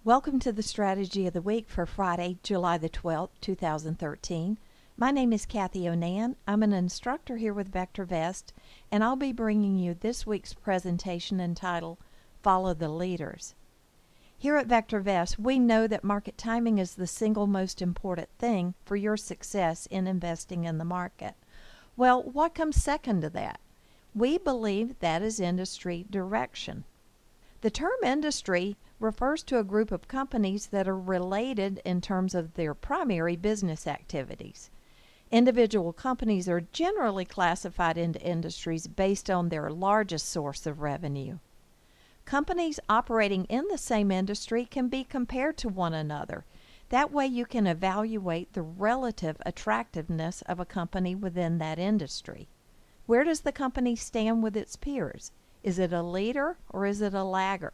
Welcome to the Strategy of the Week for Friday, July the 12th, 2013. My name is Cathy O'Nan. I'm an instructor here with VectorVest, and I'll be bringing you this week's presentation entitled Follow the Leaders. Here at VectorVest, we know that market timing is the single most important thing for your success in investing in the market. Well, what comes second to that? We believe that is industry direction. The term industry refers to a group of companies that are related in terms of their primary business activities. Individual companies are generally classified into industries based on their largest source of revenue. Companies operating in the same industry can be compared to one another. That way you can evaluate the relative attractiveness of a company within that industry. Where does the company stand with its peers? Is it a leader or is it a lagger?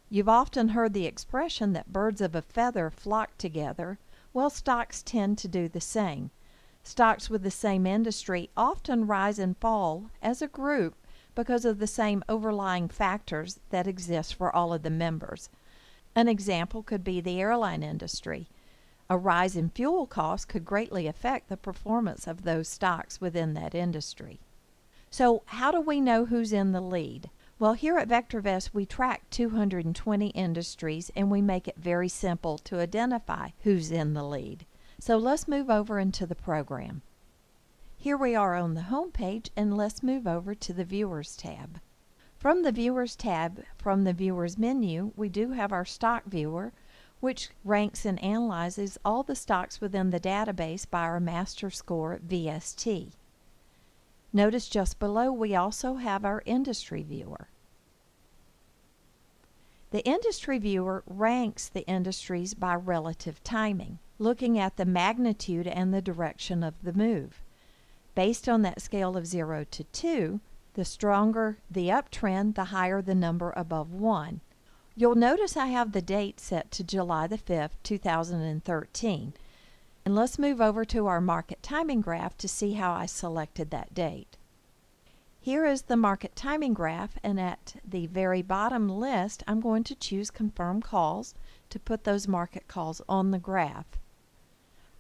You've often heard the expression that birds of a feather flock together. Well, stocks tend to do the same. Stocks with the same industry often rise and fall as a group because of the same overlying factors that exist for all of the members. An example could be the airline industry. A rise in fuel costs could greatly affect the performance of those stocks within that industry. So how do we know who's in the lead? Well, here at VectorVest, we track 220 industries and we make it very simple to identify who's in the lead. So let's move over into the program. Here we are on the home page, and let's move over to the Viewers tab. From the Viewers tab, from the Viewers menu, we do have our Stock Viewer, which ranks and analyzes all the stocks within the database by our master score VST. Notice just below we also have our Industry Viewer. The Industry Viewer ranks the industries by relative timing, looking at the magnitude and the direction of the move. Based on that scale of 0 to 2, the stronger the uptrend, the higher the number above 1. You'll notice I have the date set to July the 5th, 2013. And let's move over to our market timing graph to see how I selected that date. Here is the market timing graph, and at the very bottom list, I'm going to choose Confirm Calls to put those market calls on the graph.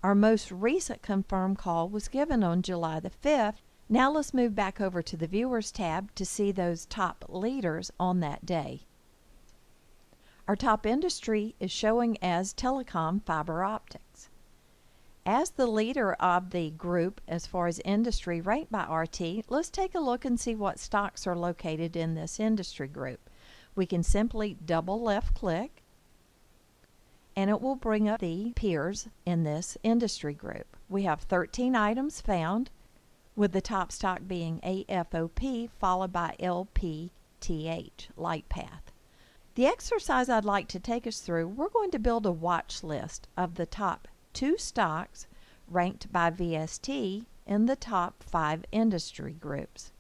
Our most recent confirmed call was given on July the 5th. Now let's move back over to the Viewers tab to see those top leaders on that day. Our top industry is showing as telecom fiber optics. As the leader of the group as far as industry ranked by RT, let's take a look and see what stocks are located in this industry group. We can simply double left click and it will bring up the peers in this industry group. We have 13 items found, with the top stock being AFOP followed by LPTH, LightPath. The exercise I'd like to take us through, we're going to build a watch list of the top 2 stocks ranked by VST in the top 5 industry groups.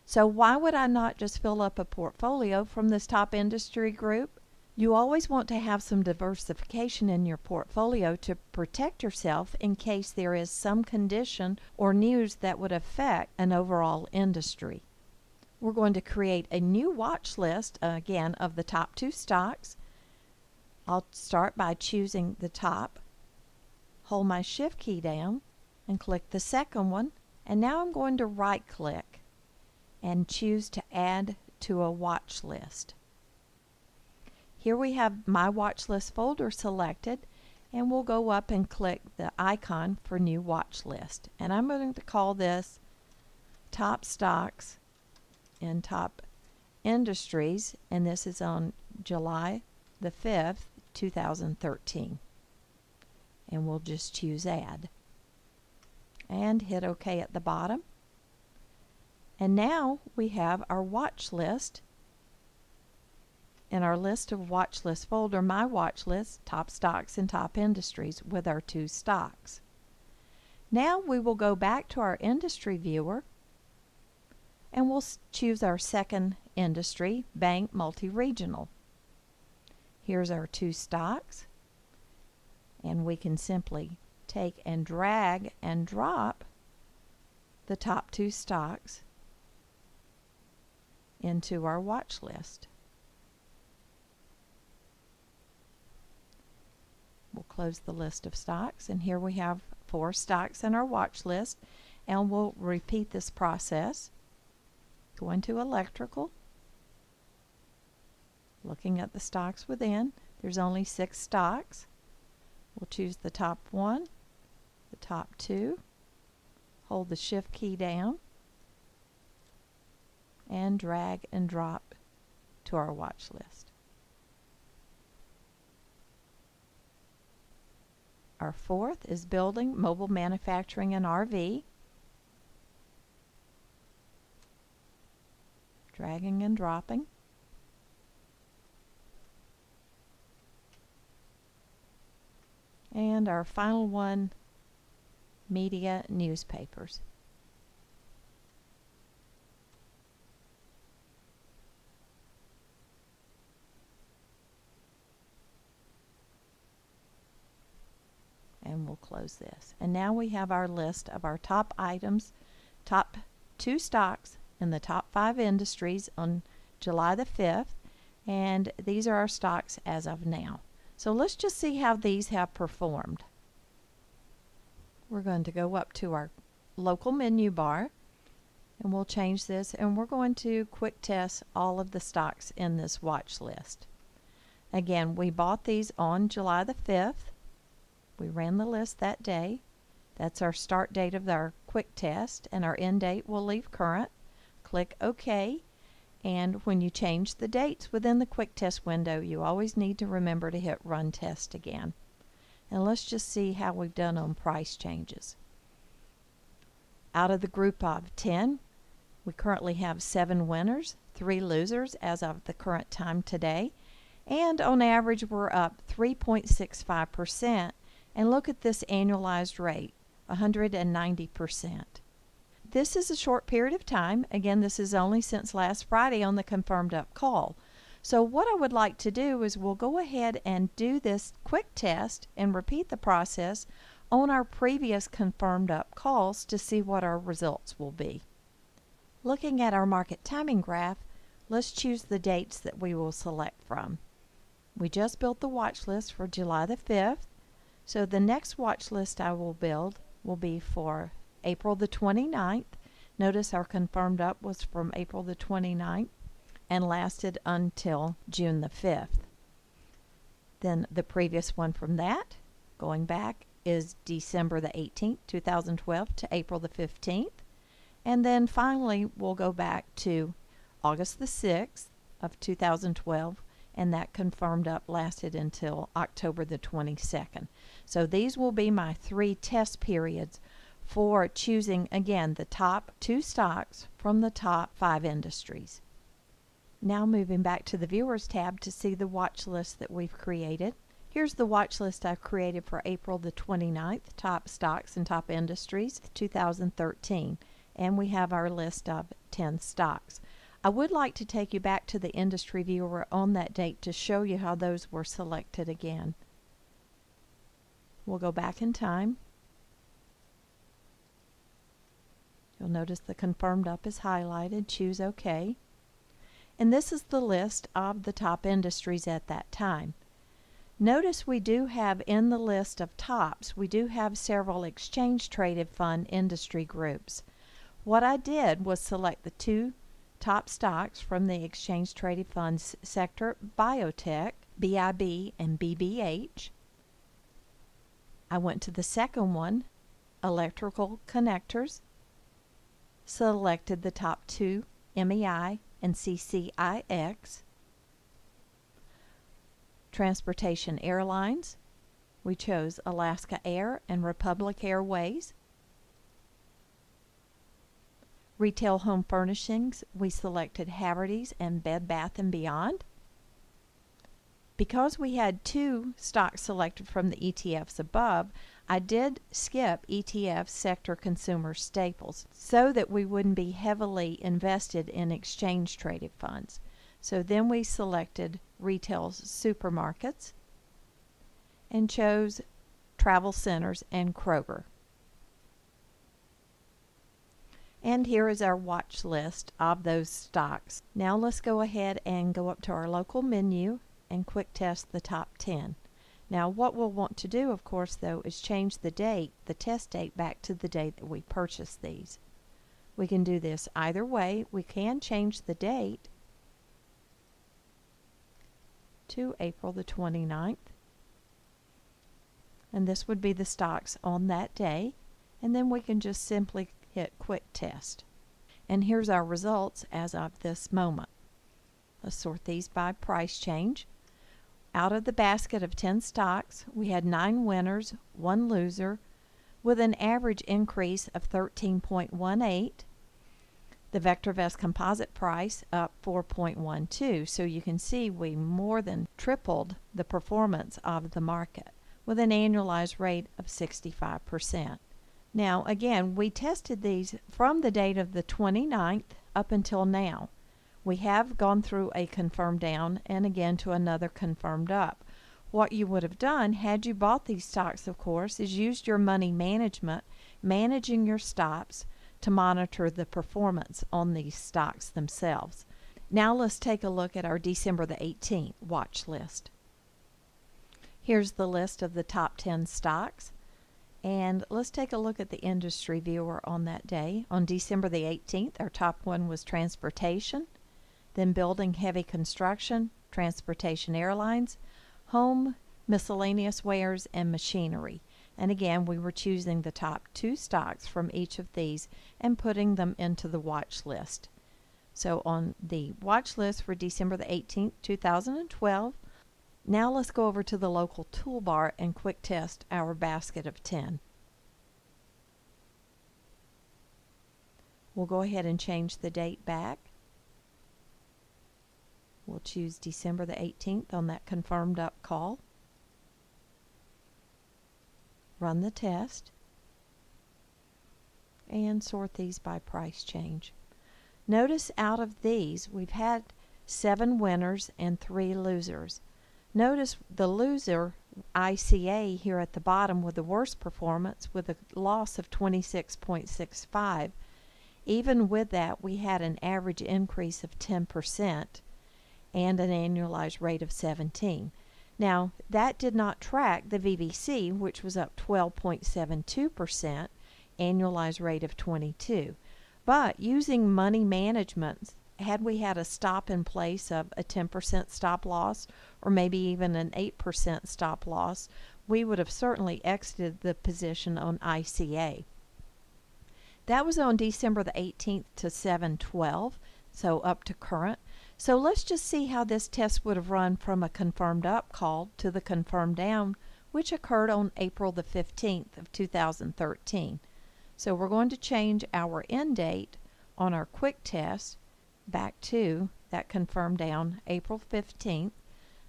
So why would I not just fill up a portfolio from this top industry group? You always want to have some diversification in your portfolio to protect yourself in case there is some condition or news that would affect an overall industry. We're going to create a new watch list, again, of the top 2 stocks. I'll start by choosing the top, hold my Shift key down, and click the second one. And now I'm going to right click and choose to add to a watch list. Here we have my watch list folder selected, and we'll go up and click the icon for new watch list. And I'm going to call this Top Stocks in Top Industries, and this is on July the 5th, 2013. And we'll just choose Add. And hit OK at the bottom. And now we have our watch list. In our list of watch list folder, my watch list, Top Stocks and Top Industries with our 2 stocks. Now we will go back to our industry viewer and we'll choose our second industry, Bank Multi-Regional. Here's our 2 stocks, and we can simply take and drag and drop the top 2 stocks into our watch list. close the list of stocks, and here we have 4 stocks in our watch list, and we'll repeat this process. Go into electrical, looking at the stocks within. There's only 6 stocks. We'll choose the top 1, the top 2, hold the shift key down, and drag and drop to our watch list. Our 4th is building, mobile manufacturing, and RV. Dragging and dropping. And our final one, media, newspapers. And we'll close this. And now we have our list of our top items, top 2 stocks in the top 5 industries on July the 5th. And these are our stocks as of now. So let's just see how these have performed. We're going to go up to our local menu bar, and we'll change this, and we're going to quick test all of the stocks in this watch list. Again, we bought these on July the 5th. We ran the list that day. That's our start date of our quick test, and our end date will leave current. Click OK. And when you change the dates within the quick test window, you always need to remember to hit run test again. And let's just see how we've done on price changes. Out of the group of 10, we currently have 7 winners, 3 losers as of the current time today. And on average, we're up 3.65%. And look at this annualized rate, 190%. This is a short period of time. Again, this is only since last Friday on the confirmed up call. So what I would like to do is we'll go ahead and do this quick test and repeat the process on our previous confirmed up calls to see what our results will be. Looking at our market timing graph, let's choose the dates that we will select from. We just built the watch list for July the 5th. So the next watch list I will build will be for April the 29th. Notice our confirmed up was from April the 29th and lasted until June the 5th. Then the previous one from that, going back, is December the 18th, 2012 to April the 15th. And then finally we'll go back to August the 6th of 2012, and that confirmed up lasted until October the 22nd. So these will be my 3 test periods for choosing, again, the top 2 stocks from the top 5 industries. Now moving back to the Viewers tab to see the watch list that we've created. Here's the watch list I've created for April the 29th, top stocks and top industries, 2013. And we have our list of 10 stocks. I would like to take you back to the industry viewer on that date to show you how those were selected again. We'll go back in time. You'll notice the confirmed up is highlighted. Choose OK. And this is the list of the top industries at that time. Notice we do have in the list of tops, we do have several exchange traded fund industry groups. What I did was select the 2 top stocks from the exchange traded funds sector, biotech, BIB and BBH. I went to the second one, electrical connectors, selected the top 2, MEI and CCIX. Transportation airlines, we chose Alaska Air and Republic Airways. Retail home furnishings, we selected Haverty's and Bed Bath & Beyond. Because we had 2 stocks selected from the ETFs above, I did skip ETF sector consumer staples so that we wouldn't be heavily invested in exchange traded funds. So then we selected retail supermarkets and chose travel centers and Kroger. And here is our watch list of those stocks. Now let's go ahead and go up to our local menu and quick test the top 10. Now what we'll want to do, of course, though, is change the date, the test date, back to the date that we purchased these. We can do this either way. We can change the date to April the 29th. And this would be the stocks on that day. And then we can just simply hit Quick Test. And here's our results as of this moment. Let's sort these by price change. Out of the basket of 10 stocks, we had 9 winners, 1 loser, with an average increase of 13.18. The VectorVest composite price up 4.12. So you can see we more than tripled the performance of the market with an annualized rate of 65%. Now again, we tested these from the date of the 29th up until now. We have gone through a confirmed down and again to another confirmed up. What you would have done had you bought these stocks, of course, is used your money management, managing your stops to monitor the performance on these stocks themselves. Now let's take a look at our December the 18th watch list. Here's the list of the top 10 stocks. And let's take a look at the industry viewer on that day. On December the 18th, our top one was transportation, then building heavy construction, transportation airlines, home, miscellaneous wares, and machinery. And again, we were choosing the top 2 stocks from each of these and putting them into the watch list. So on the watch list for December the 18th, 2012, now let's go over to the local toolbar and quick test our basket of 10. We'll go ahead and change the date back. We'll choose December the 18th on that confirmed up call. Run the test and sort these by price change. Notice out of these we've had 7 winners and 3 losers. Notice the loser, ICA, here at the bottom with the worst performance with a loss of 26.65. Even with that, we had an average increase of 10% and an annualized rate of 17. Now, that did not track the VVC, which was up 12.72%, annualized rate of 22. But using money management, had we had a stop in place of a 10% stop loss or maybe even an 8% stop loss, we would have certainly exited the position on ICA. That was on December the 18th to 7/12, so up to current. So let's just see how this test would have run from a confirmed up call to the confirmed down, which occurred on April the 15th of 2013. So we're going to change our end date on our quick test back to that confirmed down April 15th.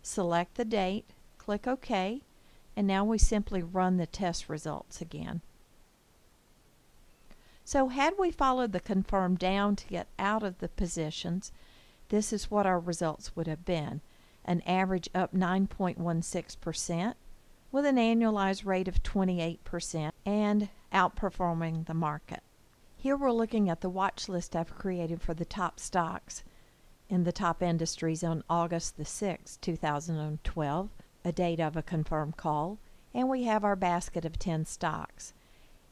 Select the date, click OK, and now we simply run the test results again. So had we followed the confirmed down to get out of the positions, this is what our results would have been. An average up 9.16% with an annualized rate of 28% and outperforming the market. Here we're looking at the watch list I've created for the top stocks in the top industries on August the 6th, 2012, a date of a confirmed call, and we have our basket of 10 stocks.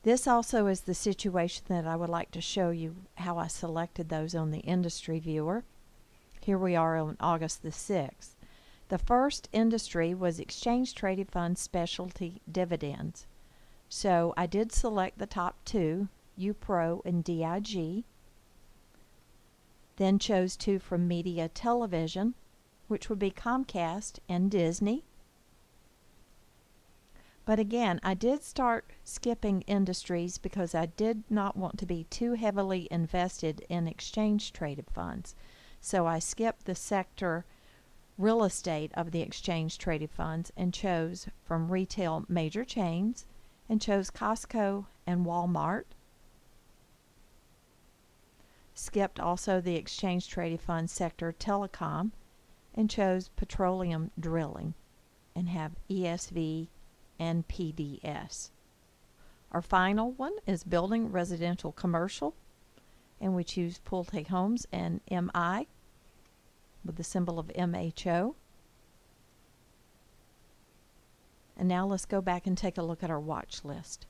This also is the situation that I would like to show you how I selected those on the industry viewer. Here we are on August the 6th. The first industry was Exchange Traded Fund Specialty Dividends. So I did select the top 2, UPRO and DIG, then chose 2 from Media Television, which would be Comcast and Disney. But again, I did start skipping industries because I did not want to be too heavily invested in exchange traded funds. So I skipped the sector real estate of the exchange traded funds and chose from retail major chains and chose Costco and Walmart. Skipped also the exchange traded fund sector telecom and chose petroleum drilling and have ESV and PDS. Our final one is building residential commercial, and we choose Pulte Homes and MI with the symbol of MHO. And now let's go back and take a look at our watch list.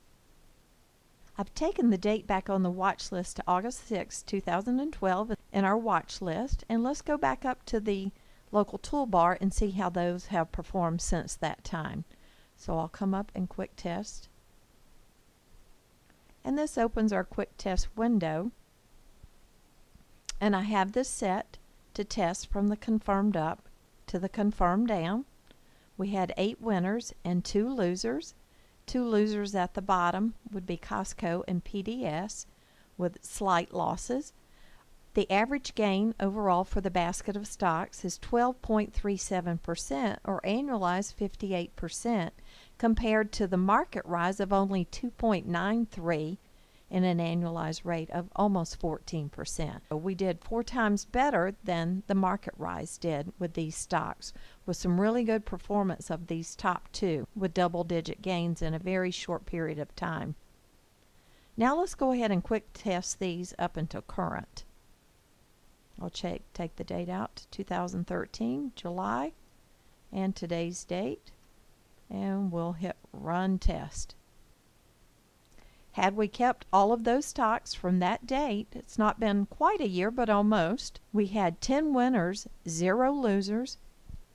I've taken the date back on the watch list to August 6, 2012 in our watch list, and let's go back up to the local toolbar and see how those have performed since that time. So I'll come up and quick test, and this opens our quick test window, and I have this set to test from the confirmed up to the confirmed down. We had 8 winners and 2 losers. 2 losers at the bottom would be Costco and PDS with slight losses. The average gain overall for the basket of stocks is 12.37% or annualized 58% compared to the market rise of only 2.93 and an annualized rate of almost 14%. We did 4 times better than the market rise did with these stocks, with some really good performance of these top 2 with double-digit gains in a very short period of time. Now let's go ahead and quick test these up until current. I'll take the date out to 2013, July, and today's date, and we'll hit Run Test. Had we kept all of those stocks from that date, it's not been quite a year, but almost, we had 10 winners, 0 losers,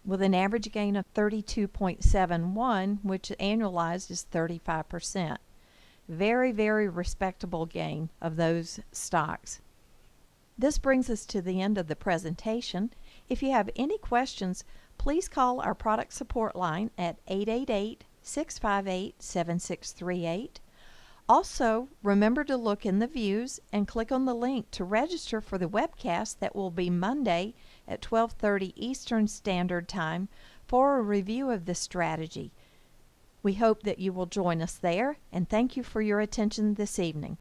with an average gain of 32.71, which annualized is 35%. Very, very respectable gain of those stocks. This brings us to the end of the presentation. If you have any questions, please call our product support line at 888-658-7638. Also, remember to look in the views and click on the link to register for the webcast that will be Monday at 12:30 Eastern Standard Time for a review of this strategy. We hope that you will join us there, and thank you for your attention this evening.